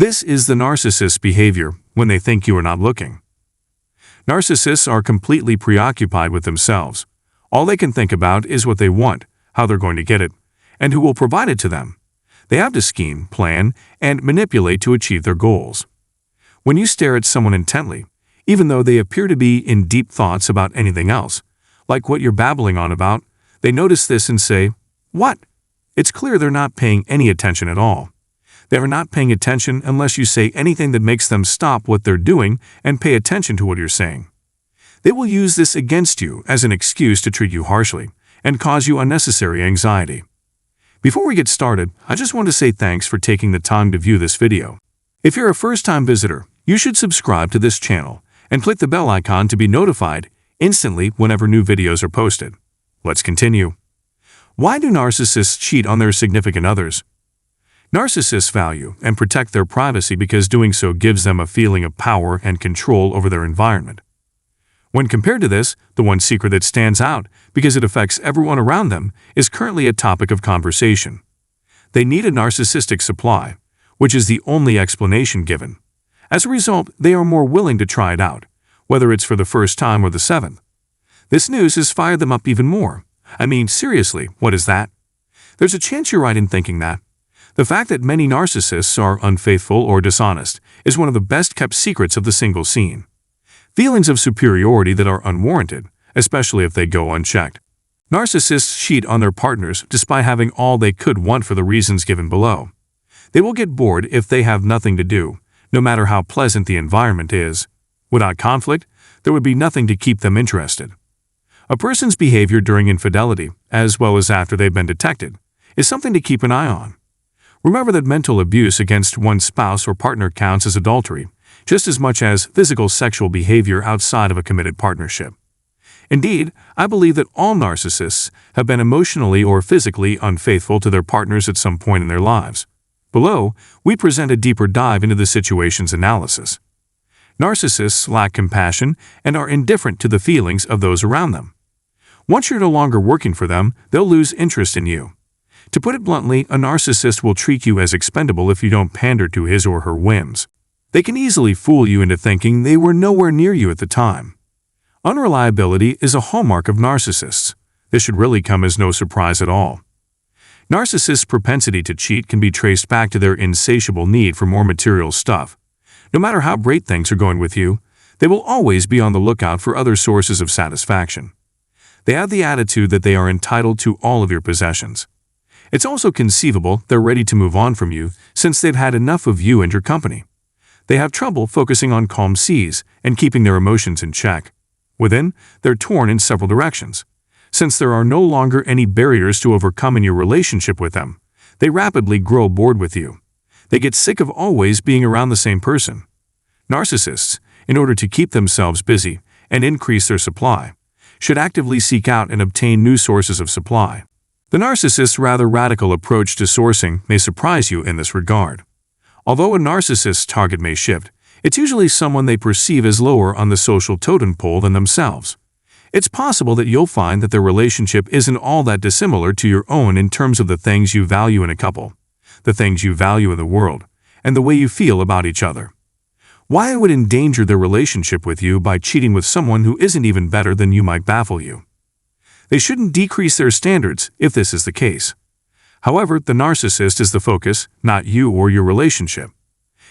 This is the narcissist's behavior when they think you are not looking. Narcissists are completely preoccupied with themselves. All they can think about is what they want, how they're going to get it, and who will provide it to them. They have to scheme, plan, and manipulate to achieve their goals. When you stare at someone intently, even though they appear to be in deep thoughts about anything else, like what you're babbling on about, they notice this and say, "What?" It's clear they're not paying any attention at all. They are not paying attention unless you say anything that makes them stop what they're doing and pay attention to what you're saying. They will use this against you as an excuse to treat you harshly and cause you unnecessary anxiety. Before we get started, I just want to say thanks for taking the time to view this video. If you're a first-time visitor, you should subscribe to this channel and click the bell icon to be notified instantly whenever new videos are posted. Let's continue. Why do narcissists cheat on their significant others? Narcissists value and protect their privacy because doing so gives them a feeling of power and control over their environment. When compared to this, the one secret that stands out because it affects everyone around them is currently a topic of conversation. They need a narcissistic supply, which is the only explanation given. As a result, they are more willing to try it out, whether it's for the first time or the seventh. This news has fired them up even more. I mean, seriously, what is that? There's a chance you're right in thinking that. The fact that many narcissists are unfaithful or dishonest is one of the best-kept secrets of the single scene. Feelings of superiority that are unwarranted, especially if they go unchecked. Narcissists cheat on their partners despite having all they could want for the reasons given below. They will get bored if they have nothing to do, no matter how pleasant the environment is. Without conflict, there would be nothing to keep them interested. A person's behavior during infidelity, as well as after they've been detected, is something to keep an eye on. Remember that mental abuse against one's spouse or partner counts as adultery, just as much as physical sexual behavior outside of a committed partnership. Indeed, I believe that all narcissists have been emotionally or physically unfaithful to their partners at some point in their lives. Below, we present a deeper dive into the situation's analysis. Narcissists lack compassion and are indifferent to the feelings of those around them. Once you're no longer working for them, they'll lose interest in you. To put it bluntly, a narcissist will treat you as expendable if you don't pander to his or her whims. They can easily fool you into thinking they were nowhere near you at the time. Unreliability is a hallmark of narcissists. This should really come as no surprise at all. Narcissists' propensity to cheat can be traced back to their insatiable need for more material stuff. No matter how great things are going with you, they will always be on the lookout for other sources of satisfaction. They have the attitude that they are entitled to all of your possessions. It's also conceivable they're ready to move on from you since they've had enough of you and your company. They have trouble focusing on calm seas and keeping their emotions in check. Within, they're torn in several directions. Since there are no longer any barriers to overcome in your relationship with them, they rapidly grow bored with you. They get sick of always being around the same person. Narcissists, in order to keep themselves busy and increase their supply, should actively seek out and obtain new sources of supply. The narcissist's rather radical approach to sourcing may surprise you in this regard. Although a narcissist's target may shift, it's usually someone they perceive as lower on the social totem pole than themselves. It's possible that you'll find that their relationship isn't all that dissimilar to your own in terms of the things you value in a couple, the things you value in the world, and the way you feel about each other. Why it would endanger their relationship with you by cheating with someone who isn't even better than you might baffle you. They shouldn't decrease their standards if this is the case. However, the narcissist is the focus, not you or your relationship.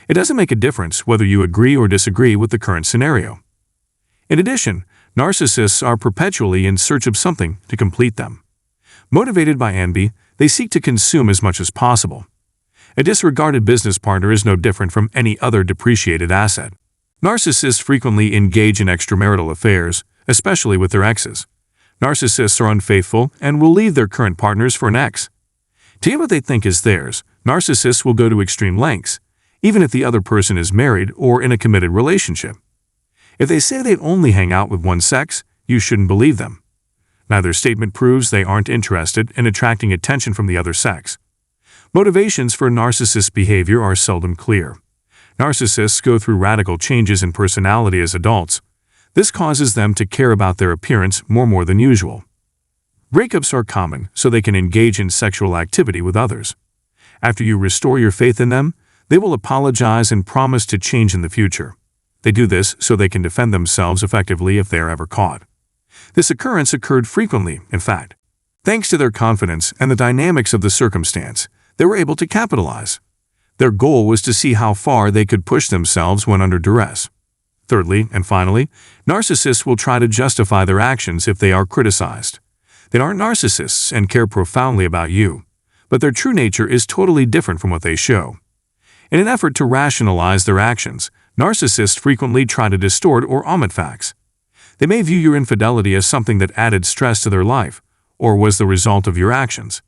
It doesn't make a difference whether you agree or disagree with the current scenario. In addition, narcissists are perpetually in search of something to complete them. Motivated by envy, they seek to consume as much as possible. A disregarded business partner is no different from any other depreciated asset. Narcissists frequently engage in extramarital affairs, especially with their exes. Narcissists are unfaithful and will leave their current partners for an ex. To get what they think is theirs, narcissists will go to extreme lengths, even if the other person is married or in a committed relationship. If they say they only hang out with one sex, you shouldn't believe them. Neither statement proves they aren't interested in attracting attention from the other sex. Motivations for narcissist behavior are seldom clear. Narcissists go through radical changes in personality as adults. This causes them to care about their appearance more than usual. Breakups are common so they can engage in sexual activity with others. After you restore your faith in them, They will apologize and promise to change in the future. They do this so they can defend themselves effectively if they are ever caught. This occurrence occurred frequently, in fact. Thanks to their confidence and the dynamics of the circumstance, they were able to capitalize. Their goal was to see how far they could push themselves when under duress. Thirdly, and finally, narcissists will try to justify their actions if they are criticized. They aren't narcissists and care profoundly about you, but their true nature is totally different from what they show. In an effort to rationalize their actions, narcissists frequently try to distort or omit facts. They may view your infidelity as something that added stress to their life, or was the result of your actions.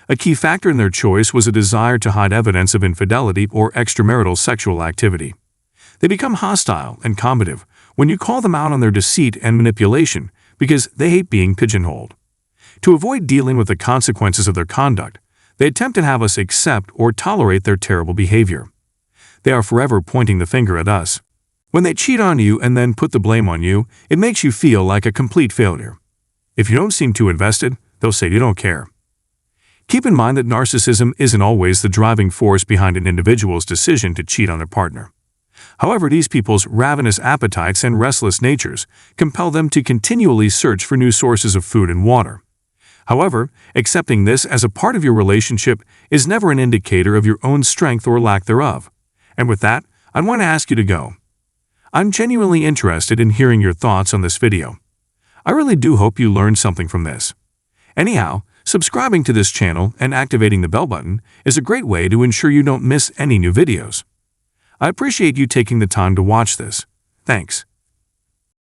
A key factor in their choice was a desire to hide evidence of infidelity or extramarital sexual activity. They become hostile and combative when you call them out on their deceit and manipulation because they hate being pigeonholed. To avoid dealing with the consequences of their conduct, they attempt to have us accept or tolerate their terrible behavior. They are forever pointing the finger at us. When they cheat on you and then put the blame on you, it makes you feel like a complete failure. If you don't seem too invested, they'll say you don't care. Keep in mind that narcissism isn't always the driving force behind an individual's decision to cheat on their partner. However, these people's ravenous appetites and restless natures compel them to continually search for new sources of food and water. However, accepting this as a part of your relationship is never an indicator of your own strength or lack thereof. And with that, I want to ask you to go. I'm genuinely interested in hearing your thoughts on this video. I really do hope you learned something from this. Anyhow, subscribing to this channel and activating the bell button is a great way to ensure you don't miss any new videos. I appreciate you taking the time to watch this. Thanks.